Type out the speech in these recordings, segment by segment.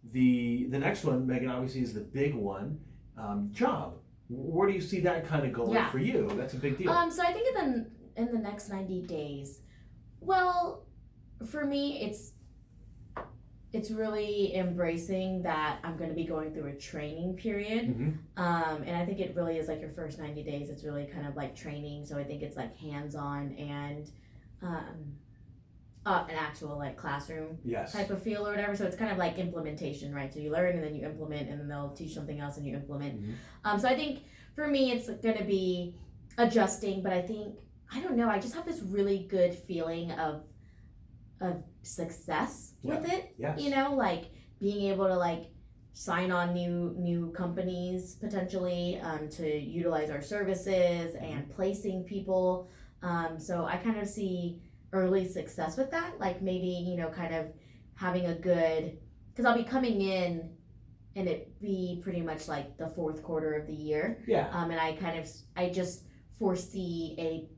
the next one, Megan, obviously is the big one, job. Where do you see that kind of going for you? That's a big deal. So I think in the next 90 days, well, for me, it's really embracing that I'm going to be going through a training period. And I think it really is like your first 90 days. It's really kind of like training. So I think it's like hands-on and an actual like classroom type of feel or whatever. So it's kind of like implementation, right? So you learn and then you implement, and then they'll teach something else and you implement. So I think for me, it's going to be adjusting, but I think, I don't know, I just have this really good feeling of success with it. You know, like being able to like sign on new companies potentially to utilize our services and placing people. So I kind of see early success with that, like maybe, you know, kind of having a good, because I'll be coming in and it be pretty much like the fourth quarter of the year. And I just foresee a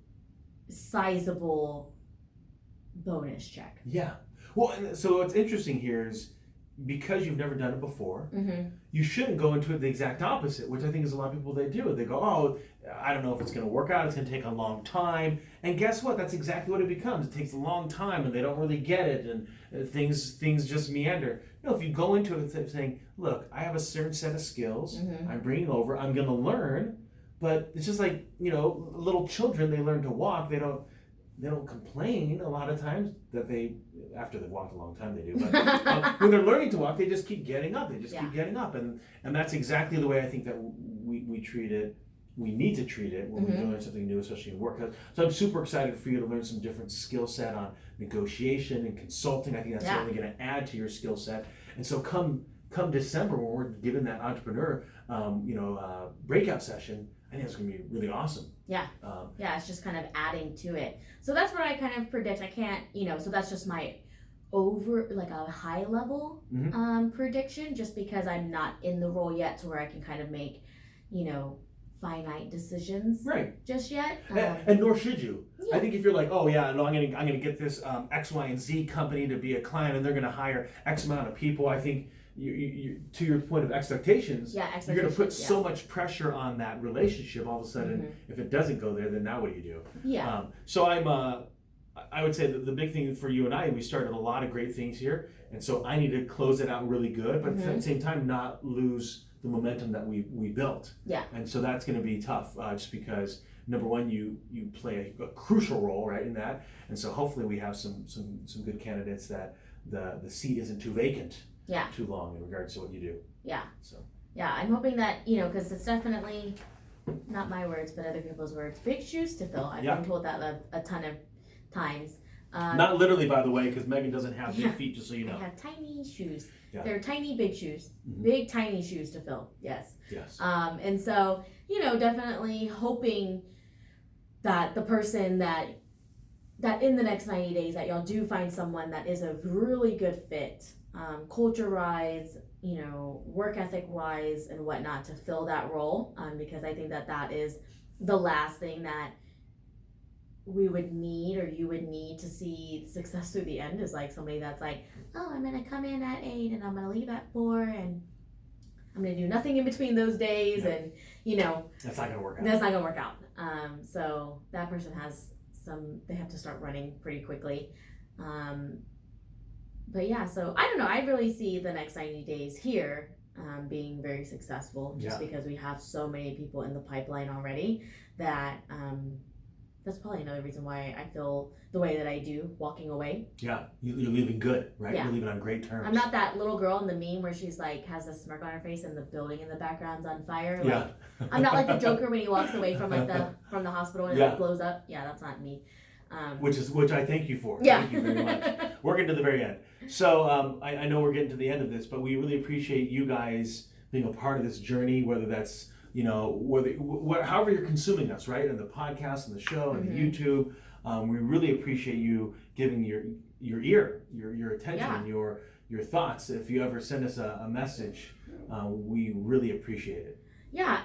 sizable bonus check. Well, and so what's interesting here is, because you've never done it before, you shouldn't go into it the exact opposite, which I think is a lot of people, they do. They go, oh, I don't know if it's going to work out. It's going to take a long time. And guess what? That's exactly what it becomes. It takes a long time, and they don't really get it, and things just meander. You know, if you go into it saying, look, I have a certain set of skills. I'm bringing over. I'm going to learn. But it's just like, you know, little children, they learn to walk. They don't complain a lot of times that after they've walked a long time, they do. But when they're learning to walk, they just keep getting up. They just keep getting up. And that's exactly the way I think that we treat it. We need to treat it when we're doing something new, especially in work. So I'm super excited for you to learn some different skill set on negotiation and consulting. I think that's only going to add to your skill set. And so come December, when we're given that entrepreneur, breakout session, I think it's going to be really awesome. It's just kind of adding to it. So that's what I kind of predict. I can't, so that's just my a high level prediction, just because I'm not in the role yet to where I can kind of make, finite decisions just yet. And nor should you. I think if you're like, oh yeah, no, I'm gonna get this X, Y, and Z company to be a client, and they're gonna hire X amount of people, I think you to your point of expectations, you're going to put so much pressure on that relationship. All of a sudden, if it doesn't go there, then now what do you do? So I would say that the big thing for you and I, we started a lot of great things here, and so I need to close it out really good, but at the same time not lose the momentum that we built. And so that's going to be tough, just because number one, you play a crucial role right in that, and so hopefully we have some good candidates that the seat isn't too vacant. Too long in regards to what you do. I'm hoping that, because it's definitely not my words but other people's words, big shoes to fill. I've been told that a ton of times. Not literally, by the way, because Megan doesn't have big feet, just so you know. I have tiny shoes. They're tiny big shoes. Big tiny shoes to fill. Yes. And so, definitely hoping that the person that in the next 90 days that y'all do find someone that is a really good fit, culture-wise, work ethic-wise and whatnot, to fill that role, because I think that is the last thing that we would need, or you would need, to see success through the end, is like somebody that's like, oh, I'm gonna come in at 8 and I'm gonna leave at 4 and I'm gonna do nothing in between those days, and that's not gonna work out. That's not gonna work out. So that person they have to start running pretty quickly. But yeah, so I don't know. I really see the next 90 days here being very successful, just because we have so many people in the pipeline already that that's probably another reason why I feel the way that I do walking away. You're leaving good, right? You're leaving on great terms. I'm not that little girl in the meme where she's like has a smirk on her face and the building in the background's on fire. I'm not like the Joker when he walks away from from the hospital and it blows up. That's not me. Which I thank you for. Thank you very much. Working to the very end. So I know we're getting to the end of this, but we really appreciate you guys being a part of this journey, whether that's, however you're consuming us, right? And the podcast and the show and the YouTube. We really appreciate you giving your ear, your attention, and your thoughts. If you ever send us a message, we really appreciate it.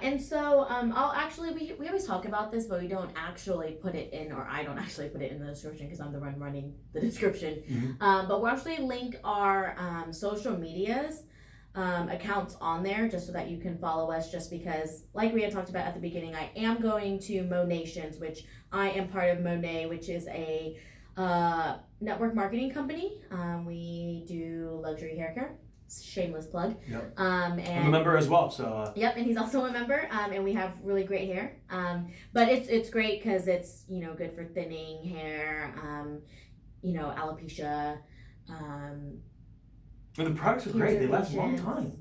And so I'll actually, we always talk about this, but we don't actually put it in, or I don't actually put it in the description because I'm the one running the description. But we'll actually link our social medias accounts on there just so that you can follow us, just because, like we had talked about at the beginning, I am going to Monations, which I am part of Monet, which is a network marketing company. We do luxury hair care. Shameless plug. Yep. And I'm a member as well, so. Yep, and he's also a member. And we have really great hair. But it's great because it's good for thinning hair. Alopecia. And the products are great. They last a long time.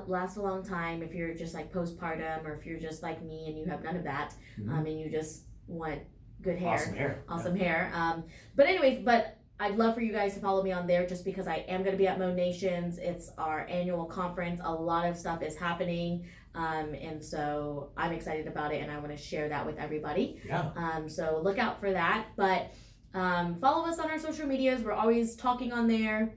Last a long time if you're just like postpartum, or if you're just like me and you have none of that, and you just want good hair. Awesome hair. But anyways, I'd love for you guys to follow me on there, just because I am going to be at Monations. It's our annual conference. A lot of stuff is happening. And so I'm excited about it, and I want to share that with everybody. Yeah. So look out for that. But follow us on our social medias. We're always talking on there.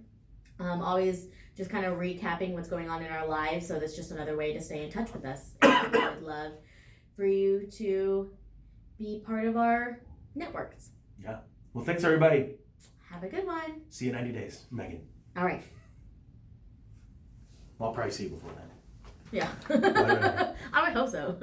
Always just kind of recapping what's going on in our lives. So that's just another way to stay in touch with us. And I would love for you to be part of our networks. Yeah. Well, thanks everybody. Have a good one. See you in 90 days, Megan. All right. I'll probably see you before then. Yeah. I would hope so.